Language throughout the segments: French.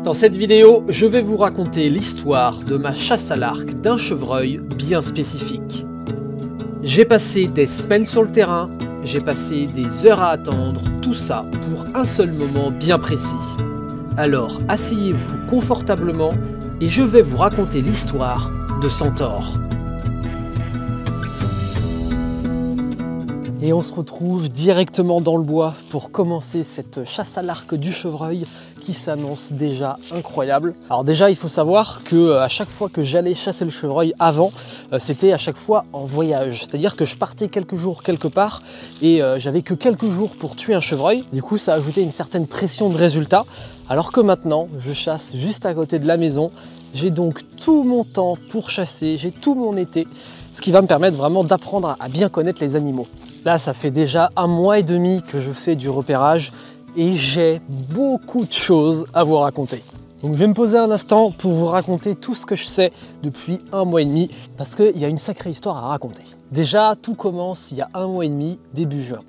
Dans cette vidéo, je vais vous raconter l'histoire de ma chasse à l'arc d'un chevreuil bien spécifique. J'ai passé des semaines sur le terrain, j'ai passé des heures à attendre, tout ça pour un seul moment bien précis. Alors asseyez-vous confortablement et je vais vous raconter l'histoire de Centaure. Et on se retrouve directement dans le bois pour commencer cette chasse à l'arc du chevreuil qui s'annonce déjà incroyable. Alors déjà il faut savoir que à chaque fois que j'allais chasser le chevreuil avant, c'était à chaque fois en voyage. C'est-à-dire que je partais quelques jours quelque part et j'avais que quelques jours pour tuer un chevreuil. Du coup ça ajoutait une certaine pression de résultat. Alors que maintenant je chasse juste à côté de la maison. J'ai donc tout mon temps pour chasser, j'ai tout mon été. Ce qui va me permettre vraiment d'apprendre à bien connaître les animaux. Là, ça fait déjà 1 mois et demi que je fais du repérage et j'ai beaucoup de choses à vous raconter. Donc je vais me poser un instant pour vous raconter tout ce que je sais depuis 1 mois et demi parce qu'il y a une sacrée histoire à raconter. Déjà, tout commence il y a 1 mois et demi, début juin.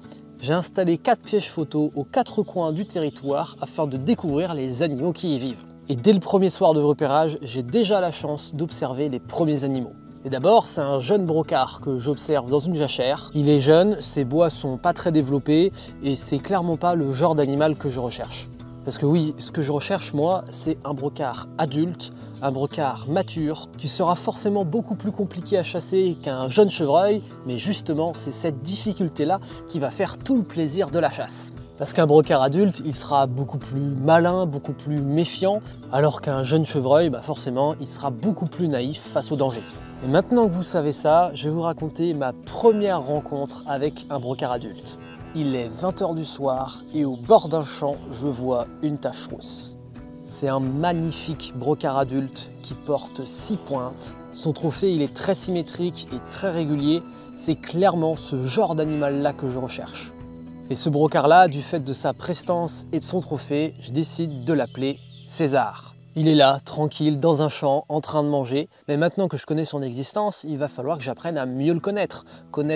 J'ai installé 4 pièges photos aux 4 coins du territoire afin de découvrir les animaux qui y vivent. Et dès le premier soir de repérage, j'ai déjà la chance d'observer les premiers animaux. Et d'abord, c'est un jeune brocard que j'observe dans une jachère. Il est jeune, ses bois sont pas très développés et c'est clairement pas le genre d'animal que je recherche. Parce que oui, ce que je recherche moi, c'est un brocard adulte, un brocard mature, qui sera forcément beaucoup plus compliqué à chasser qu'un jeune chevreuil, mais justement, c'est cette difficulté-là qui va faire tout le plaisir de la chasse. Parce qu'un brocard adulte, il sera beaucoup plus malin, beaucoup plus méfiant, alors qu'un jeune chevreuil, forcément, il sera beaucoup plus naïf face au danger. Et maintenant que vous savez ça, je vais vous raconter ma première rencontre avec un brocard adulte. Il est 20 h du soir et au bord d'un champ, je vois une tache rousse. C'est un magnifique brocard adulte qui porte 6 pointes. Son trophée, il est très symétrique et très régulier. C'est clairement ce genre d'animal-là que je recherche. Et ce brocard-là, du fait de sa prestance et de son trophée, je décide de l'appeler César. Il est là, tranquille, dans un champ, en train de manger. Mais maintenant que je connais son existence, il va falloir que j'apprenne à mieux le connaître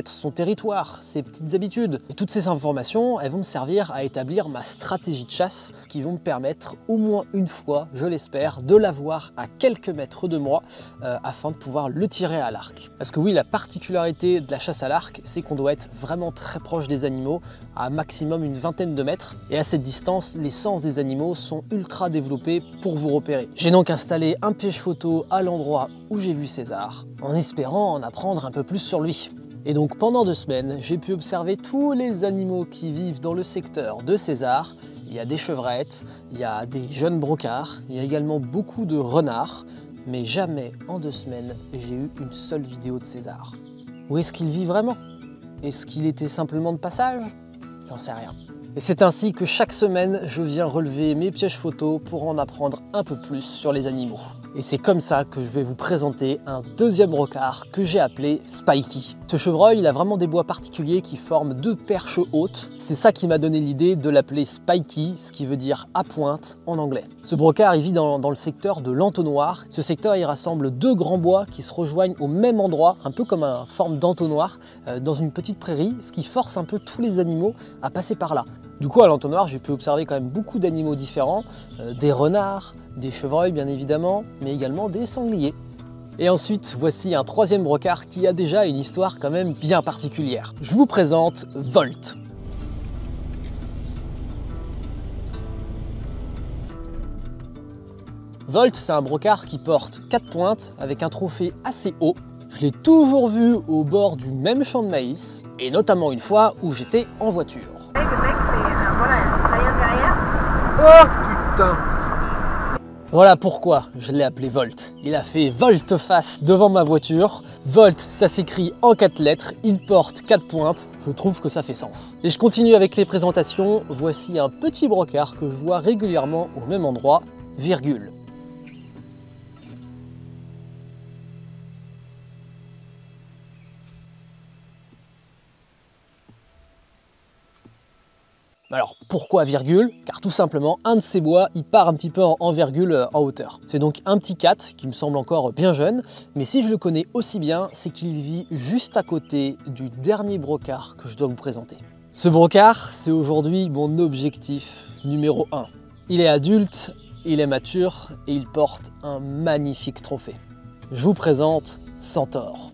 son territoire, ses petites habitudes. Et toutes ces informations, elles vont me servir à établir ma stratégie de chasse qui vont me permettre au moins une fois, je l'espère, de l'avoir à quelques mètres de moi afin de pouvoir le tirer à l'arc. Parce que oui, la particularité de la chasse à l'arc, c'est qu'on doit être vraiment très proche des animaux, à maximum une vingtaine de mètres. Et à cette distance, les sens des animaux sont ultra développés pour vous repérer. J'ai donc installé un piège photo à l'endroit où j'ai vu César, en espérant en apprendre un peu plus sur lui. Et donc pendant 2 semaines, j'ai pu observer tous les animaux qui vivent dans le secteur de César. Il y a des chevrettes, il y a des jeunes brocards, il y a également beaucoup de renards, mais jamais en 2 semaines, j'ai eu une seule vidéo de César. Où est-ce qu'il vit vraiment? Est-ce qu'il était simplement de passage? J'en sais rien. Et c'est ainsi que chaque semaine, je viens relever mes pièges photos pour en apprendre un peu plus sur les animaux. Et c'est comme ça que je vais vous présenter un deuxième brocard que j'ai appelé Spikey. Ce chevreuil, il a vraiment des bois particuliers qui forment 2 perches hautes. C'est ça qui m'a donné l'idée de l'appeler Spikey, ce qui veut dire à pointe en anglais. Ce brocard, il vit dans le secteur de l'entonnoir. Ce secteur, il rassemble 2 grands bois qui se rejoignent au même endroit, un peu comme une forme d'entonnoir, dans une petite prairie, ce qui force un peu tous les animaux à passer par là. Du coup, à l'entonnoir, j'ai pu observer quand même beaucoup d'animaux différents, des renards, des chevreuils bien évidemment, mais également des sangliers. Et ensuite, voici un 3e brocard qui a déjà une histoire quand même bien particulière. Je vous présente Volt. Volt, c'est un brocard qui porte 4 pointes avec un trophée assez haut. Je l'ai toujours vu au bord du même champ de maïs, et notamment une fois où j'étais en voiture. Oh putain! Voilà pourquoi je l'ai appelé Volt. Il a fait volte-face devant ma voiture. Volt, ça s'écrit en 4 lettres, il porte 4 pointes. Je trouve que ça fait sens. Et je continue avec les présentations. Voici un petit brocard que je vois régulièrement au même endroit, Virgule. Alors pourquoi virgule? Car tout simplement un de ces bois il part un petit peu en virgule en hauteur. C'est donc un petit 4 qui me semble encore bien jeune, mais si je le connais aussi bien, c'est qu'il vit juste à côté du dernier brocard que je dois vous présenter. Ce brocard, c'est aujourd'hui mon objectif numéro 1. Il est adulte, il est mature et il porte un magnifique trophée. Je vous présente Centaure.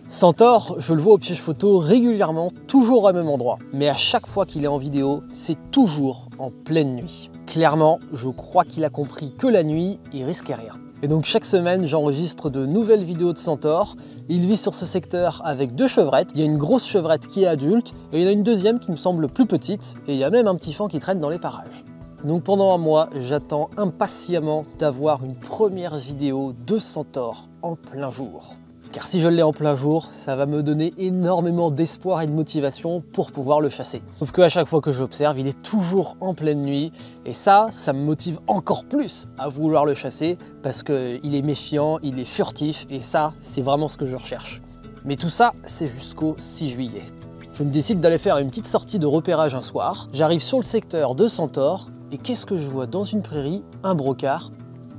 Centaure, je le vois au piège photo régulièrement, toujours au même endroit. Mais à chaque fois qu'il est en vidéo, c'est toujours en pleine nuit. Clairement, je crois qu'il a compris que la nuit, il risquait rien. Et donc chaque semaine, j'enregistre de nouvelles vidéos de Centaure. Il vit sur ce secteur avec 2 chevrettes. Il y a une grosse chevrette qui est adulte, et il y en a une deuxième qui me semble plus petite, et il y a même un petit faon qui traîne dans les parages. Donc pendant un mois, j'attends impatiemment d'avoir une première vidéo de Centaure en plein jour. Car si je l'ai en plein jour, ça va me donner énormément d'espoir et de motivation pour pouvoir le chasser. Sauf qu'à chaque fois que j'observe, il est toujours en pleine nuit. Et ça me motive encore plus à vouloir le chasser parce qu'il est méfiant, il est furtif et ça, c'est vraiment ce que je recherche. Mais tout ça, c'est jusqu'au 6 juillet. Je me décide d'aller faire une petite sortie de repérage un soir. J'arrive sur le secteur de Centaure et qu'est-ce que je vois dans une prairie? Un brocard,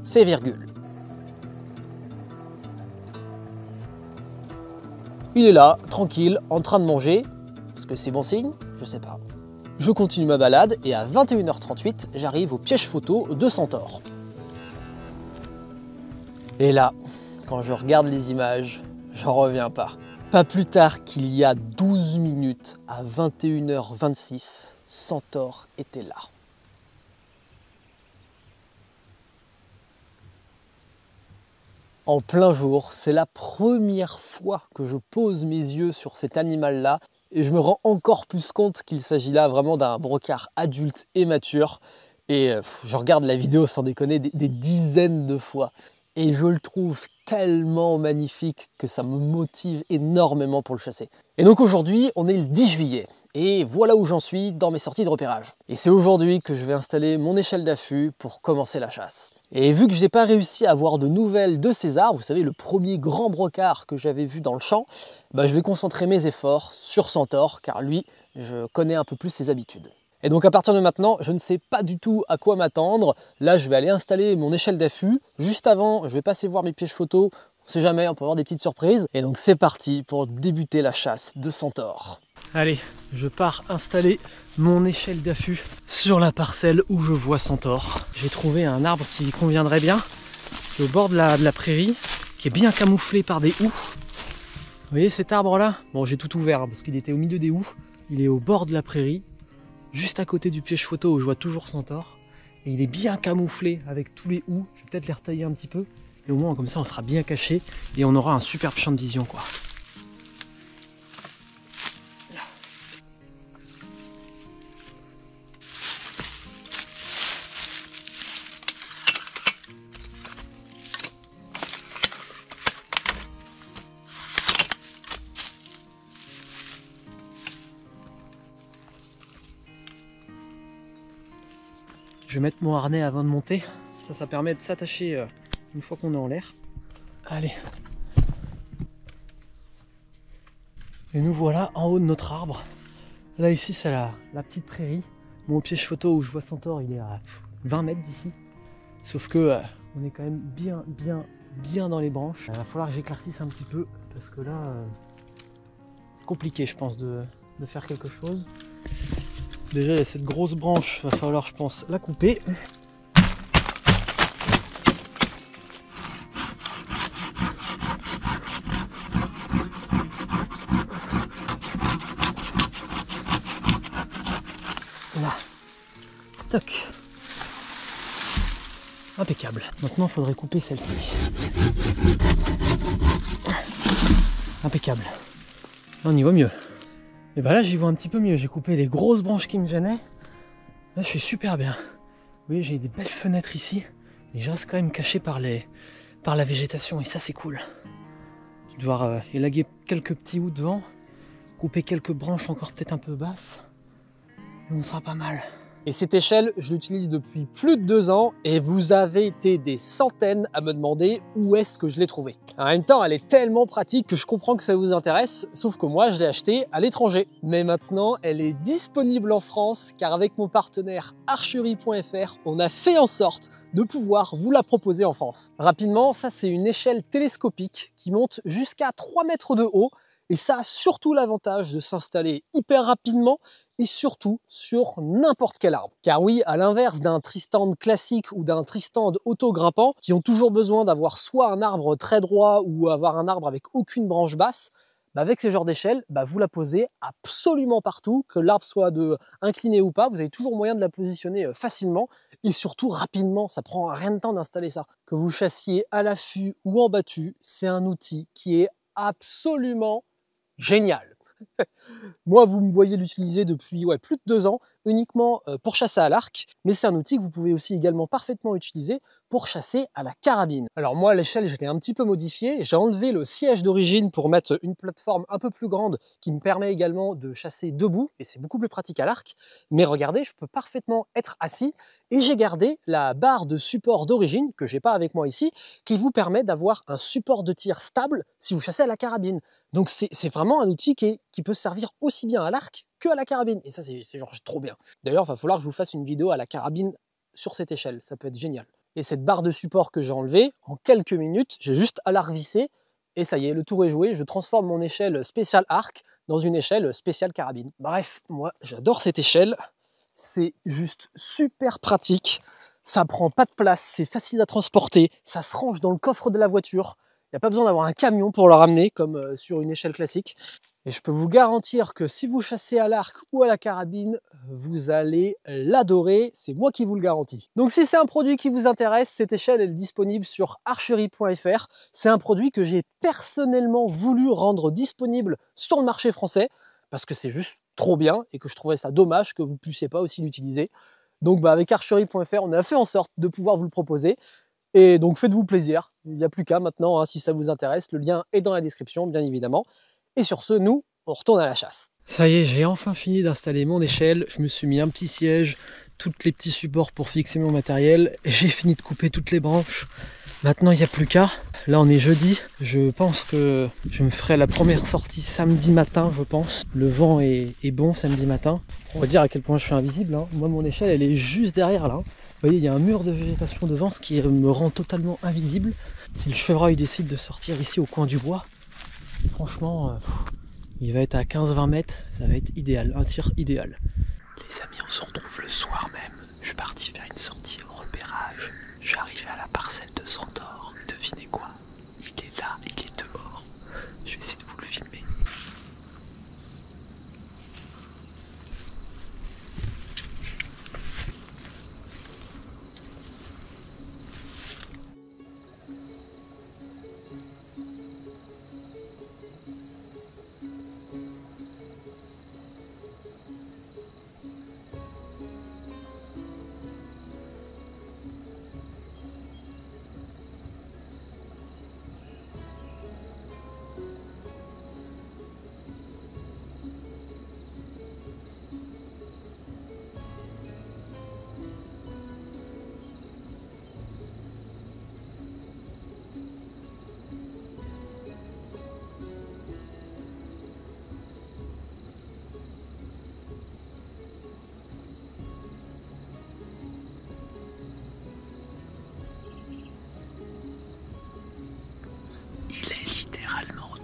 c'est virgule. Il est là, tranquille, en train de manger. Est-ce que c'est bon signe? Je sais pas. Je continue ma balade et à 21h38, j'arrive au piège photo de Centaure. Et là, quand je regarde les images, j'en reviens pas. Pas plus tard qu'il y a 12 minutes, à 21h26, Centaure était là. En plein jour, c'est la première fois que je pose mes yeux sur cet animal-là et je me rends encore plus compte qu'il s'agit là vraiment d'un brocard adulte et mature. Et je regarde la vidéo sans déconner des dizaines de fois et je le trouve tellement magnifique que ça me motive énormément pour le chasser. Et donc aujourd'hui, on est le 10 juillet et voilà où j'en suis dans mes sorties de repérage. Et c'est aujourd'hui que je vais installer mon échelle d'affût pour commencer la chasse. Et vu que je n'ai pas réussi à avoir de nouvelles de César, vous savez, le premier grand brocard que j'avais vu dans le champ, je vais concentrer mes efforts sur Centaure car lui, je connais un peu plus ses habitudes. Et donc à partir de maintenant, je ne sais pas du tout à quoi m'attendre. Là, je vais aller installer mon échelle d'affût. Juste avant, je vais passer voir mes pièges photos. On sait jamais, on peut avoir des petites surprises. Et donc c'est parti pour débuter la chasse de Centaure. Allez, je pars installer mon échelle d'affût sur la parcelle où je vois Centaure. J'ai trouvé un arbre qui conviendrait bien, qui est au bord de la prairie, qui est bien camouflé par des houx. Vous voyez cet arbre-là? Bon, j'ai tout ouvert parce qu'il était au milieu des houx. Il est au bord de la prairie, juste à côté du piège photo où je vois toujours Centaure. Et il est bien camouflé avec tous les houx. Je vais peut-être les retailler un petit peu. Et au moins comme ça on sera bien caché et on aura un superbe champ de vision quoi. Je vais mettre mon harnais avant de monter. Ça permet de s'attacher une fois qu'on est en l'air. Allez. Et nous voilà en haut de notre arbre. Là ici c'est la petite prairie. Mon piège photo où je vois Centaure il est à 20 mètres d'ici. Sauf que on est quand même bien dans les branches. Il va falloir que j'éclaircisse un petit peu parce que là compliqué je pense de faire quelque chose. Déjà il y a cette grosse branche, il va falloir je pense la couper. Là, toc, impeccable. Maintenant il faudrait couper celle-ci. Impeccable. Là on y voit mieux. Et bah là j'y vois un petit peu mieux, j'ai coupé les grosses branches qui me gênaient. Là je suis super bien. Vous voyez j'ai des belles fenêtres ici, mais je reste quand même caché par la végétation et ça c'est cool. Je vais devoir élaguer quelques petits houts devant, couper quelques branches encore peut-être un peu basses, et on sera pas mal. Et cette échelle, je l'utilise depuis plus de 2 ans et vous avez été des centaines à me demander où est-ce que je l'ai trouvée. En même temps, elle est tellement pratique que je comprends que ça vous intéresse, sauf que moi, je l'ai achetée à l'étranger. Mais maintenant, elle est disponible en France car avec mon partenaire archerie.fr, on a fait en sorte de pouvoir vous la proposer en France. Rapidement, ça c'est une échelle télescopique qui monte jusqu'à 3 mètres de haut et ça a surtout l'avantage de s'installer hyper rapidement et surtout sur n'importe quel arbre. Car oui, à l'inverse d'un tree-stand classique ou d'un tree-stand auto-grimpant, qui ont toujours besoin d'avoir soit un arbre très droit ou avoir un arbre avec aucune branche basse, avec ces genres d'échelle, vous la posez absolument partout, que l'arbre soit incliné ou pas, vous avez toujours moyen de la positionner facilement et surtout rapidement, ça prend rien de temps d'installer ça. Que vous chassiez à l'affût ou en battu, c'est un outil qui est absolument génial. Moi, vous me voyez l'utiliser depuis plus de 2 ans, uniquement pour chasser à l'arc, mais c'est un outil que vous pouvez aussi également parfaitement utiliser pour chasser à la carabine. Alors moi, l'échelle, je l'ai un petit peu modifiée, j'ai enlevé le siège d'origine pour mettre une plateforme un peu plus grande qui me permet également de chasser debout, et c'est beaucoup plus pratique à l'arc, mais regardez, je peux parfaitement être assis, et j'ai gardé la barre de support d'origine, que j'ai pas avec moi ici, qui vous permet d'avoir un support de tir stable si vous chassez à la carabine. Donc c'est vraiment un outil qui peut servir aussi bien à l'arc que à la carabine. Et ça, c'est genre trop bien. D'ailleurs, il va falloir que je vous fasse une vidéo à la carabine sur cette échelle. Ça peut être génial. Et cette barre de support que j'ai enlevée, en quelques minutes, j'ai juste à la revisser. Et ça y est, le tour est joué. Je transforme mon échelle spéciale arc dans une échelle spéciale carabine. Bref, moi, j'adore cette échelle. C'est juste super pratique. Ça prend pas de place, c'est facile à transporter. Ça se range dans le coffre de la voiture. Il n'y a pas besoin d'avoir un camion pour le ramener, comme sur une échelle classique. Et je peux vous garantir que si vous chassez à l'arc ou à la carabine, vous allez l'adorer, c'est moi qui vous le garantis. Donc si c'est un produit qui vous intéresse, cette échelle est disponible sur archerie.fr. C'est un produit que j'ai personnellement voulu rendre disponible sur le marché français, parce que c'est juste trop bien et que je trouvais ça dommage que vous ne puissiez pas aussi l'utiliser. Donc avec archerie.fr, on a fait en sorte de pouvoir vous le proposer. Et donc faites-vous plaisir, il n'y a plus qu'à maintenant, si ça vous intéresse, le lien est dans la description bien évidemment. Et sur ce, nous, on retourne à la chasse. Ça y est, j'ai enfin fini d'installer mon échelle, je me suis mis un petit siège, tous les petits supports pour fixer mon matériel, j'ai fini de couper toutes les branches. Maintenant il n'y a plus qu'à, là on est jeudi, je pense que je me ferai la première sortie samedi matin je pense. Le vent est bon samedi matin. On va dire à quel point je suis invisible, hein. Moi mon échelle elle est juste derrière là. Vous voyez il y a un mur de végétation devant ce qui me rend totalement invisible. Si le chevreuil décide de sortir ici au coin du bois, franchement il va être à 15-20 mètres, ça va être idéal, un tir idéal. Les amis, on se retrouve le soir même, je suis parti faire une sortie au repérage. Je suis arrivé à la parcelle de Sandor. Devinez quoi? Il est là, il est dehors. Je vais essayer de vous le filmer.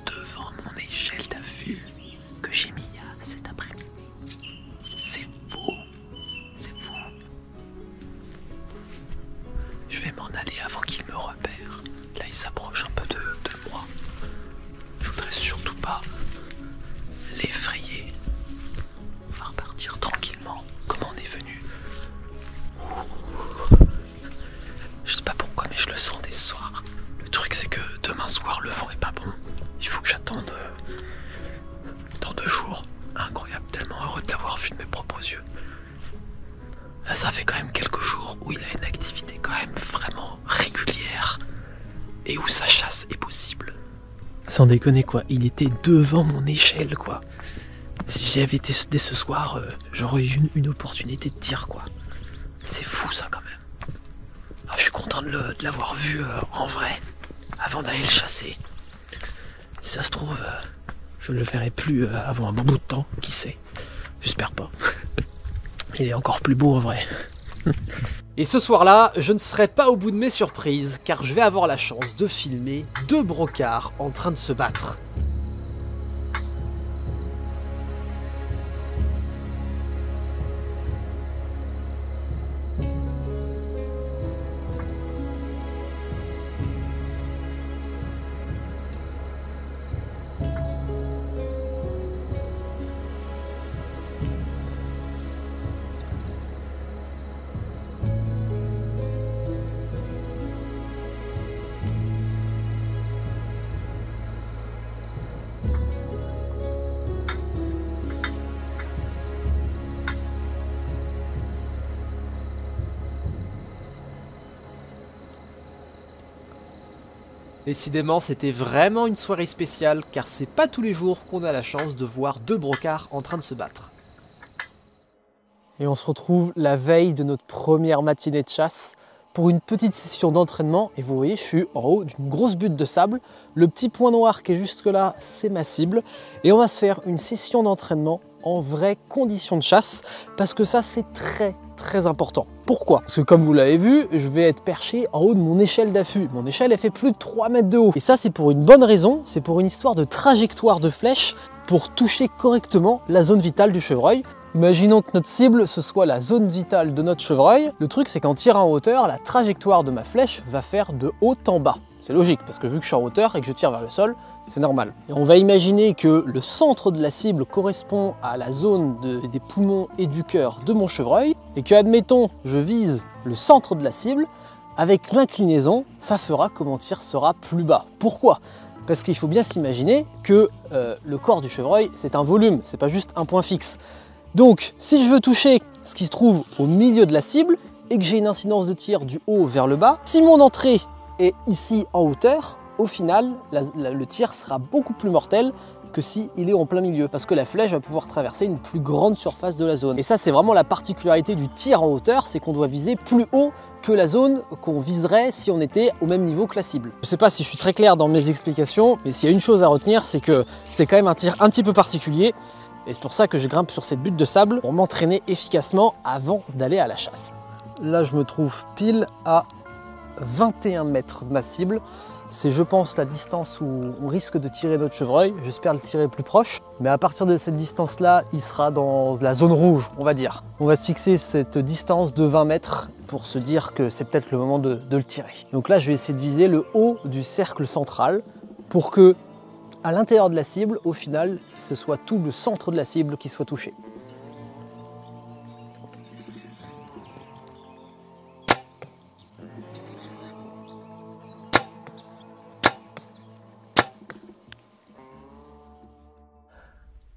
Devant mon échelle d'affût que j'ai mis cet après-midi. C'est fou, c'est fou. Je vais m'en aller avant qu'il me repère. Là il s'approche un peu de moi. Je voudrais surtout pas l'effrayer. On va repartir tranquillement comme on est venu. Je sais pas pourquoi mais je le sens dès ce soir. Le truc c'est que demain soir le vent est pas bon. Il faut que j'attende dans 2 jours. Incroyable, tellement heureux de l'avoir vu de mes propres yeux. Là, ça fait quand même quelques jours où il a une activité quand même vraiment régulière et où sa chasse est possible. Sans déconner quoi, il était devant mon échelle quoi. Si j'y avais été dès ce soir, j'aurais eu une opportunité de tir, quoi. C'est fou ça quand même. Alors, je suis content de l'avoir vu en vrai, avant d'aller le chasser. Si ça se trouve, je ne le verrai plus avant un bon bout de temps, qui sait. J'espère pas. Il est encore plus beau en vrai. Et ce soir-là, je ne serai pas au bout de mes surprises, car je vais avoir la chance de filmer 2 brocards en train de se battre. Décidément, c'était vraiment une soirée spéciale, car c'est pas tous les jours qu'on a la chance de voir 2 brocards en train de se battre. Et on se retrouve la veille de notre première matinée de chasse pour une petite session d'entraînement. Et vous voyez, je suis en haut d'une grosse butte de sable. Le petit point noir qui est jusque là, c'est ma cible. Et on va se faire une session d'entraînement en vraies conditions de chasse, parce que ça, c'est très important. Pourquoi? Parce que comme vous l'avez vu, je vais être perché en haut de mon échelle d'affût. Mon échelle, elle fait plus de 3 mètres de haut. Et ça, c'est pour une bonne raison, c'est pour une histoire de trajectoire de flèche pour toucher correctement la zone vitale du chevreuil. Imaginons que notre cible, ce soit la zone vitale de notre chevreuil. Le truc, c'est qu'en tirant en hauteur, la trajectoire de ma flèche va faire de haut en bas. C'est logique, parce que vu que je suis en hauteur et que je tire vers le sol, c'est normal. Et on va imaginer que le centre de la cible correspond à la zone des poumons et du cœur de mon chevreuil, et que, admettons, je vise le centre de la cible, avec l'inclinaison, ça fera que mon tir sera plus bas. Pourquoi? Parce qu'il faut bien s'imaginer que le corps du chevreuil, c'est un volume, c'est pas juste un point fixe. Donc, si je veux toucher ce qui se trouve au milieu de la cible, et que j'ai une incidence de tir du haut vers le bas, si mon entrée est ici en hauteur, au final, le tir sera beaucoup plus mortel que s'il est en plein milieu, parce que la flèche va pouvoir traverser une plus grande surface de la zone. Et ça, c'est vraiment la particularité du tir en hauteur, c'est qu'on doit viser plus haut que la zone qu'on viserait si on était au même niveau que la cible. Je ne sais pas si je suis très clair dans mes explications, mais s'il y a une chose à retenir, c'est que c'est quand même un tir un petit peu particulier, et c'est pour ça que je grimpe sur cette butte de sable pour m'entraîner efficacement avant d'aller à la chasse. Là, je me trouve pile à 21 mètres de ma cible. C'est, je pense, la distance où on risque de tirer notre chevreuil. J'espère le tirer plus proche. Mais à partir de cette distance-là, il sera dans la zone rouge, on va dire. On va se fixer cette distance de 20 mètres pour se dire que c'est peut-être le moment de le tirer. Donc là, je vais essayer de viser le haut du cercle central pour que, à l'intérieur de la cible, au final, ce soit tout le centre de la cible qui soit touché.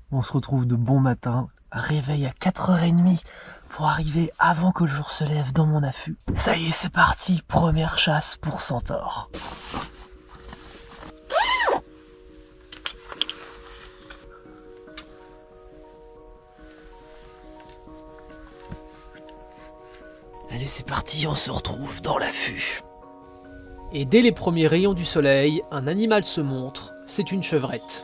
On se retrouve de bon matin, réveil à 4h30 pour arriver avant que le jour se lève dans mon affût. Ça y est, c'est parti, première chasse pour centaure. Allez, c'est parti, on se retrouve dans l'affût. Et dès les premiers rayons du soleil, un animal se montre, c'est une chevrette.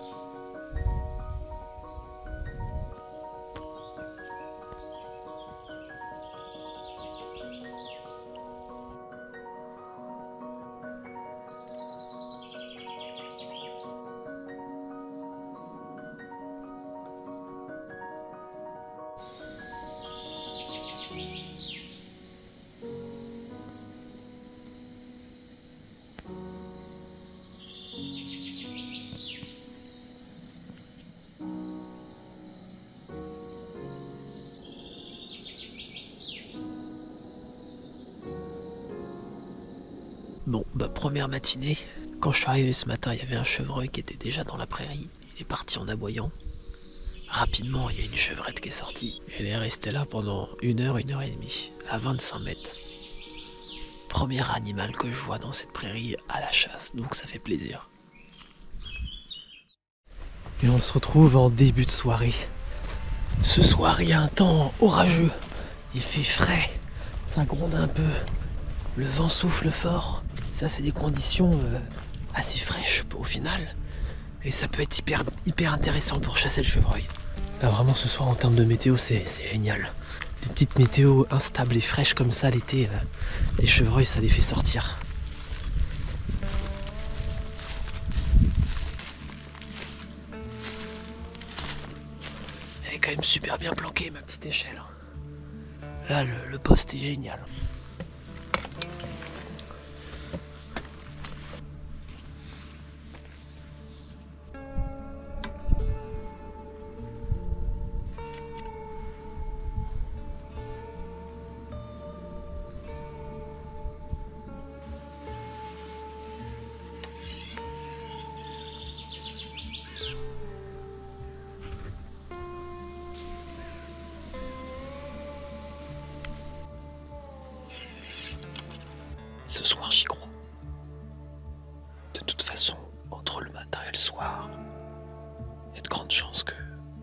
Bon, première matinée, quand je suis arrivé ce matin, il y avait un chevreuil qui était déjà dans la prairie. Il est parti en aboyant. Rapidement, il y a une chevrette qui est sortie. Elle est restée là pendant 1 heure, 1 heure et demie, à 25 mètres. Premier animal que je vois dans cette prairie à la chasse, donc ça fait plaisir. Et on se retrouve en début de soirée. Ce soir, il y a un temps orageux. Il fait frais, ça gronde un peu. Le vent souffle fort. Ça, c'est des conditions assez fraîches au final. Et ça peut être hyper intéressant pour chasser le chevreuil. Là, vraiment, ce soir, en termes de météo, c'est génial. Des petites météos instables et fraîches comme ça l'été, les chevreuils, ça les fait sortir. Elle est quand même super bien planquée, ma petite échelle. Là, le poste est génial. Ce soir, j'y crois. De toute façon, entre le matin et le soir, il y a de grandes chances que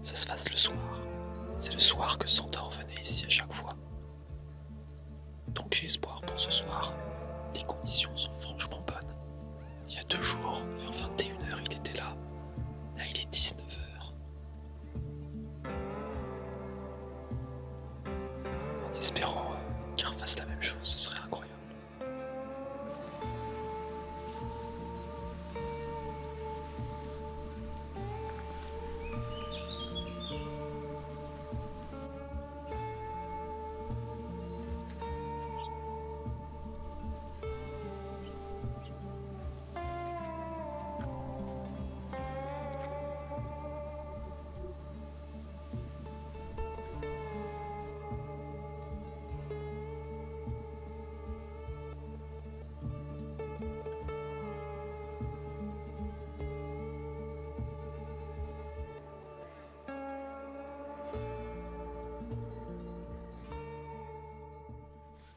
ça se fasse le soir. C'est le soir que Centaure venait ici à chaque fois. Donc j'ai espoir pour ce soir. Les conditions sont franchement bonnes. Il y a 2 jours, vers 21h, il était là. Là, il est 19h. En espérant qu'il refasse la même chose, ce serait incroyable.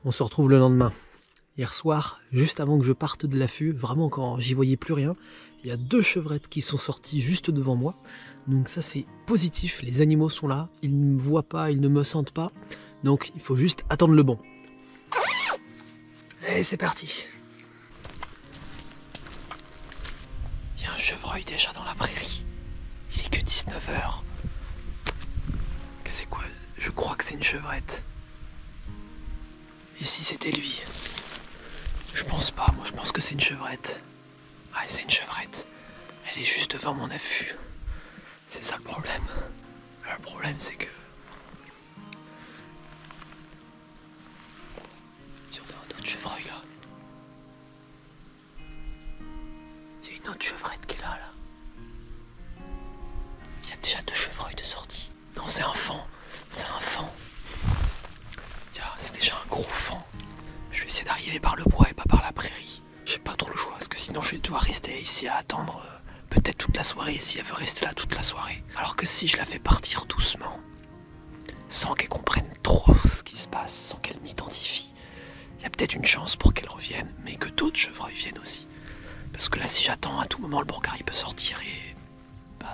On se retrouve le lendemain. Hier soir, juste avant que je parte de l'affût, vraiment quand j'y voyais plus rien, il y a 2 chevrettes qui sont sorties juste devant moi. Donc ça c'est positif, les animaux sont là, ils ne me voient pas, ils ne me sentent pas. Donc il faut juste attendre le bon. Et c'est parti. Il y a un chevreuil déjà dans la prairie. Il est que 19h. C'est quoi? Je crois que c'est une chevrette. Et si c'était lui? Je pense pas, moi je pense que c'est une chevrette. Ouais, c'est une chevrette. Elle est juste devant mon affût. C'est ça le problème. Le problème c'est que... Il y en a un autre chevreuil là. Il y a une autre chevrette qui est là. Il y a déjà 2 chevreuils de sortie. Non, c'est un faon. C'est un faon. C'est déjà un gros faon. Je vais essayer d'arriver par le bois et pas par la prairie. J'ai pas trop le choix parce que sinon je vais devoir rester ici à attendre peut-être toute la soirée si elle veut rester là toute la soirée. Alors que si je la fais partir doucement, sans qu'elle comprenne trop ce qui se passe, sans qu'elle m'identifie, il y a peut-être une chance pour qu'elle revienne, mais que d'autres chevreuils viennent aussi. Parce que là si j'attends, à tout moment le brancard il peut sortir et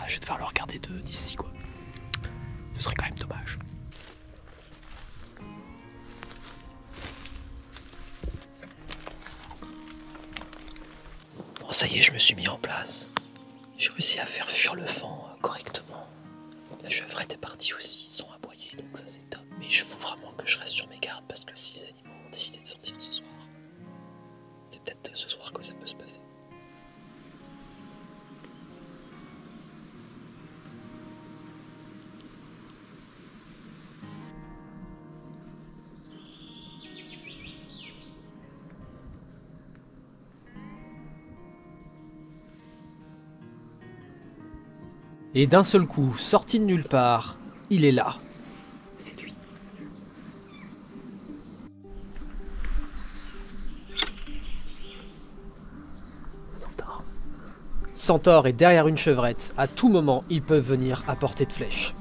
je vais devoir le regarder d'ici quoi. Ce serait quand même dommage. Bon, ça y est, je me suis mis en place. J'ai réussi à faire fuir le faon correctement. La chevrette est partie aussi sans aboyer, donc ça c'est top. Mais il faut vraiment que je reste sur mes gardes parce que si les animaux ont décidé de sortir ce soir, c'est peut-être ce soir que ça peut se passer. Et d'un seul coup, sorti de nulle part, il est là. C'est lui. Centaure. Centaure est derrière une chevrette. À tout moment, ils peuvent venir à portée de flèche.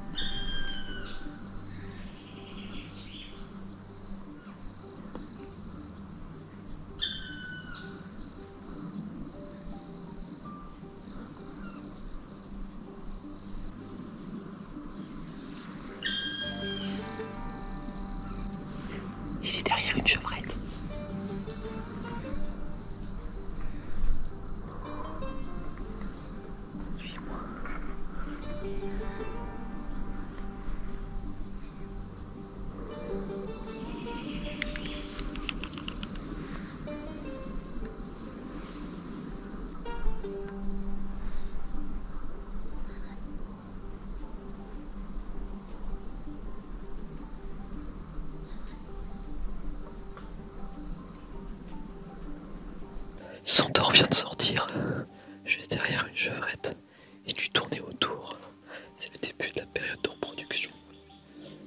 Centaure vient de sortir. Je suis derrière une chevrette et lui tourner autour. C'est le début de la période de reproduction.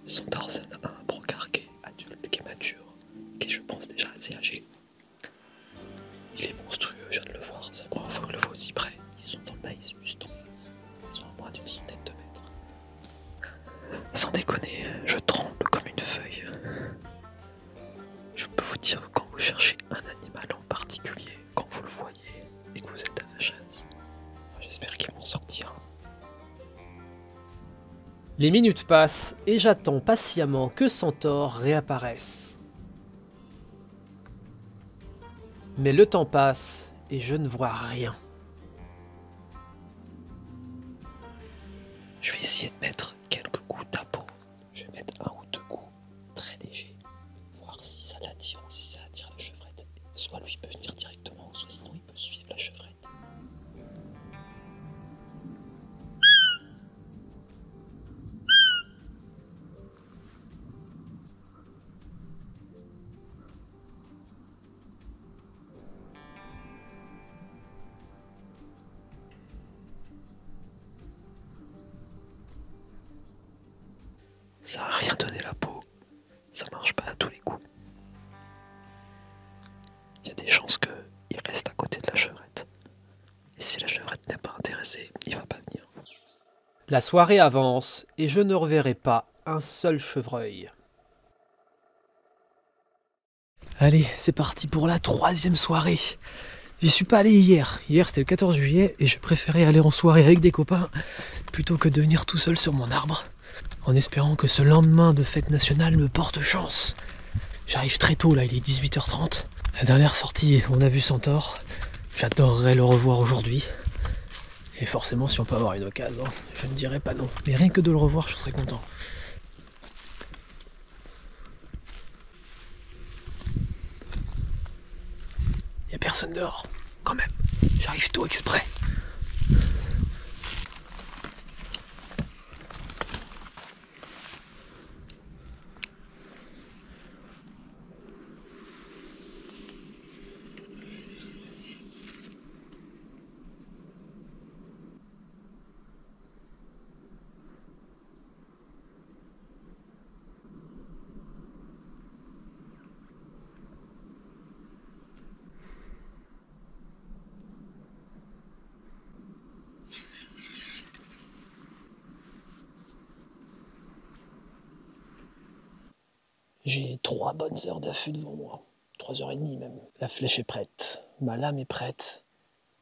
Centaure a un brocard qui est adulte, qui est mature, qui est, je pense, déjà assez âgé. Il est monstrueux, je viens de le voir. C'est la première fois que je le vois aussi près. Ils sont dans le maïs juste en face. Ils sont à moins d'une centaine de mètres. Sans déconner, je tremble comme une feuille. Je peux vous dire que quand vous cherchez un animal en particulier, quand vous le voyez et que vous êtes à la chasse, j'espère qu'ils vont sortir. Les minutes passent et j'attends patiemment que Centaure réapparaisse. Mais le temps passe et je ne vois rien. Je vais essayer de mettre quelques gouttes à peau. Je vais mettre 1 ou 2 coups très légers, voir si ça l'attire ou si ça attire la chevrette. Soit lui peut venir directement, soit sinon il peut suivre la chevrette. Ça a rien donné la peau, ça marche pas à tous les coups. Il y a des chances qu'il reste à côté de la chevrette. Et si la chevrette n'est pas intéressée, il va pas venir. La soirée avance et je ne reverrai pas un seul chevreuil. Allez, c'est parti pour la 3e soirée. J'y suis pas allé hier. Hier c'était le 14 juillet et je préférais aller en soirée avec des copains plutôt que de venir tout seul sur mon arbre. En espérant que ce lendemain de fête nationale me porte chance. J'arrive très tôt là, il est 18h30. La dernière sortie, on a vu Centaure. J'adorerais le revoir aujourd'hui. Et forcément, si on peut avoir une occasion, je ne dirais pas non. Mais rien que de le revoir, je serais content. Il n'y a personne dehors, quand même. J'arrive tôt exprès. J'ai 3 bonnes heures d'affût devant moi. 3h30 même. La flèche est prête. Ma lame est prête.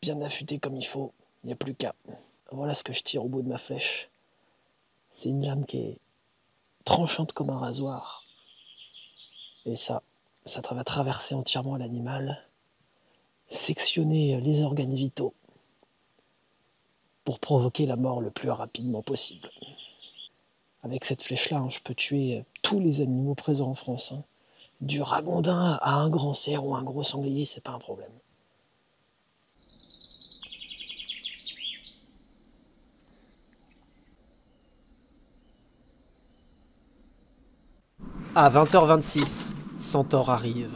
Bien affûtée comme il faut. Il n'y a plus qu'à. Voilà ce que je tire au bout de ma flèche. C'est une lame qui est tranchante comme un rasoir. Et ça va traverser entièrement l'animal. Sectionner les organes vitaux. Pour provoquer la mort le plus rapidement possible. Avec cette flèche-là, je peux tuer tous les animaux présents en France. Du ragondin à un grand cerf ou un gros sanglier, c'est pas un problème. À 20h26, Centaure arrive.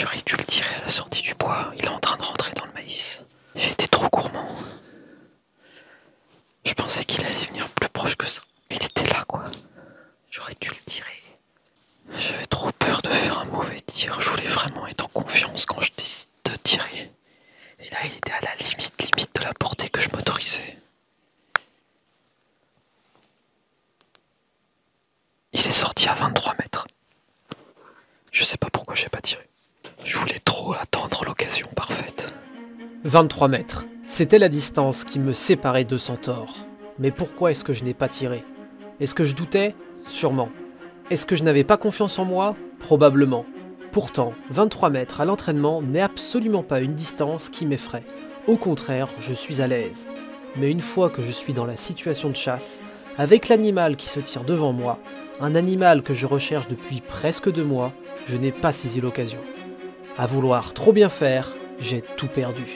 J'aurais dû le tirer à la sortie du bois. Il est en train de rentrer dans le maïs. J'ai été trop gourmand. Je pensais qu'il allait venir plus proche que ça. Il était là, quoi. J'aurais dû le tirer. J'avais trop peur de faire un mauvais tir. Je voulais vraiment être en confiance quand je décide de tirer. Et là, il était à la limite de la portée que je m'autorisais. Il est sorti à 23 mètres. Je sais pas pourquoi j'ai pas tiré. Je voulais trop attendre l'occasion parfaite. 23 mètres. C'était la distance qui me séparait de Centaure. Mais pourquoi est-ce que je n'ai pas tiré? Est-ce que je doutais? Sûrement. Est-ce que je n'avais pas confiance en moi? Probablement. Pourtant, 23 mètres à l'entraînement n'est absolument pas une distance qui m'effraie. Au contraire, je suis à l'aise. Mais une fois que je suis dans la situation de chasse, avec l'animal qui se tient devant moi, un animal que je recherche depuis presque 2 mois, je n'ai pas saisi l'occasion. À vouloir trop bien faire, j'ai tout perdu.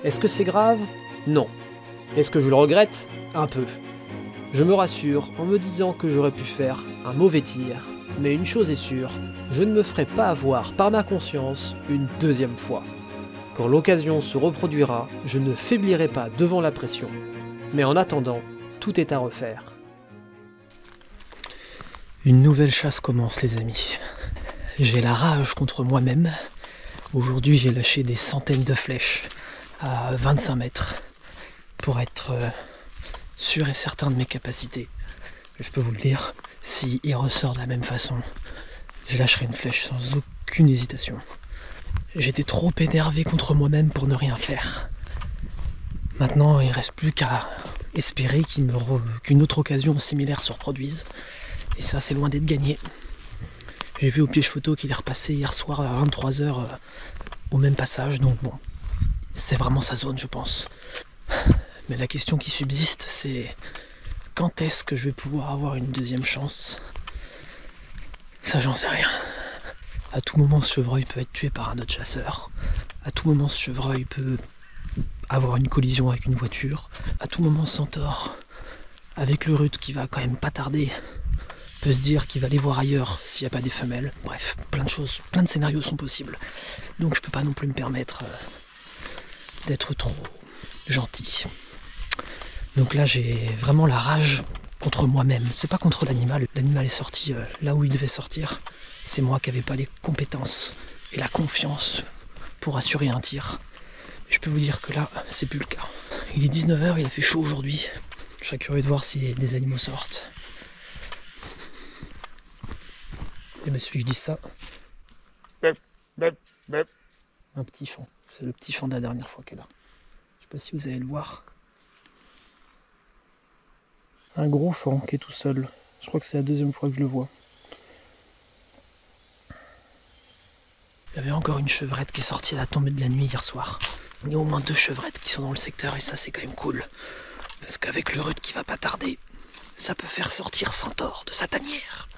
Est-ce que c'est grave? Non. Est-ce que je le regrette? Un peu. Je me rassure en me disant que j'aurais pu faire un mauvais tir, mais une chose est sûre, je ne me ferai pas avoir par ma conscience une deuxième fois. Quand l'occasion se reproduira, je ne faiblirai pas devant la pression. Mais en attendant, tout est à refaire. Une nouvelle chasse commence, les amis. J'ai la rage contre moi-même. Aujourd'hui, j'ai lâché des centaines de flèches à 25 mètres pour être sûr et certain de mes capacités. Je peux vous le dire, si il ressort de la même façon, je lâcherai une flèche sans aucune hésitation. J'étais trop énervé contre moi-même pour ne rien faire. Maintenant, il ne reste plus qu'à espérer qu'une autre occasion similaire se reproduise. Et ça, c'est loin d'être gagné. J'ai vu au piège photo qu'il est repassé hier soir à 23h au même passage, donc bon, c'est vraiment sa zone, je pense. Mais la question qui subsiste, c'est quand est-ce que je vais pouvoir avoir une deuxième chance? Ça, j'en sais rien. À tout moment, ce chevreuil peut être tué par un autre chasseur. À tout moment, ce chevreuil peut avoir une collision avec une voiture. À tout moment, Centaure, avec le rut qui va quand même pas tarder, peut se dire qu'il va les voir ailleurs s'il n'y a pas des femelles. Bref, plein de choses, plein de scénarios sont possibles. Donc je peux pas non plus me permettre d'être trop gentil. Donc là, j'ai vraiment la rage contre moi-même. C'est pas contre l'animal. L'animal est sorti là où il devait sortir. C'est moi qui n'avais pas les compétences et la confiance pour assurer un tir. Je peux vous dire que là, c'est plus le cas. Il est 19h, il a fait chaud aujourd'hui. Je serais curieux de voir si des animaux sortent. Et me suffit que je dise ça. Un petit faon. C'est le petit faon de la dernière fois qu'elle est là. Je sais pas si vous allez le voir. Un gros faon qui est tout seul. Je crois que c'est la deuxième fois que je le vois. Il y avait encore une chevrette qui est sortie à la tombée de la nuit hier soir. Il y a au moins 2 chevrettes qui sont dans le secteur et ça c'est quand même cool. Parce qu'avec le rut qui va pas tarder, ça peut faire sortir Centaure de sa tanière.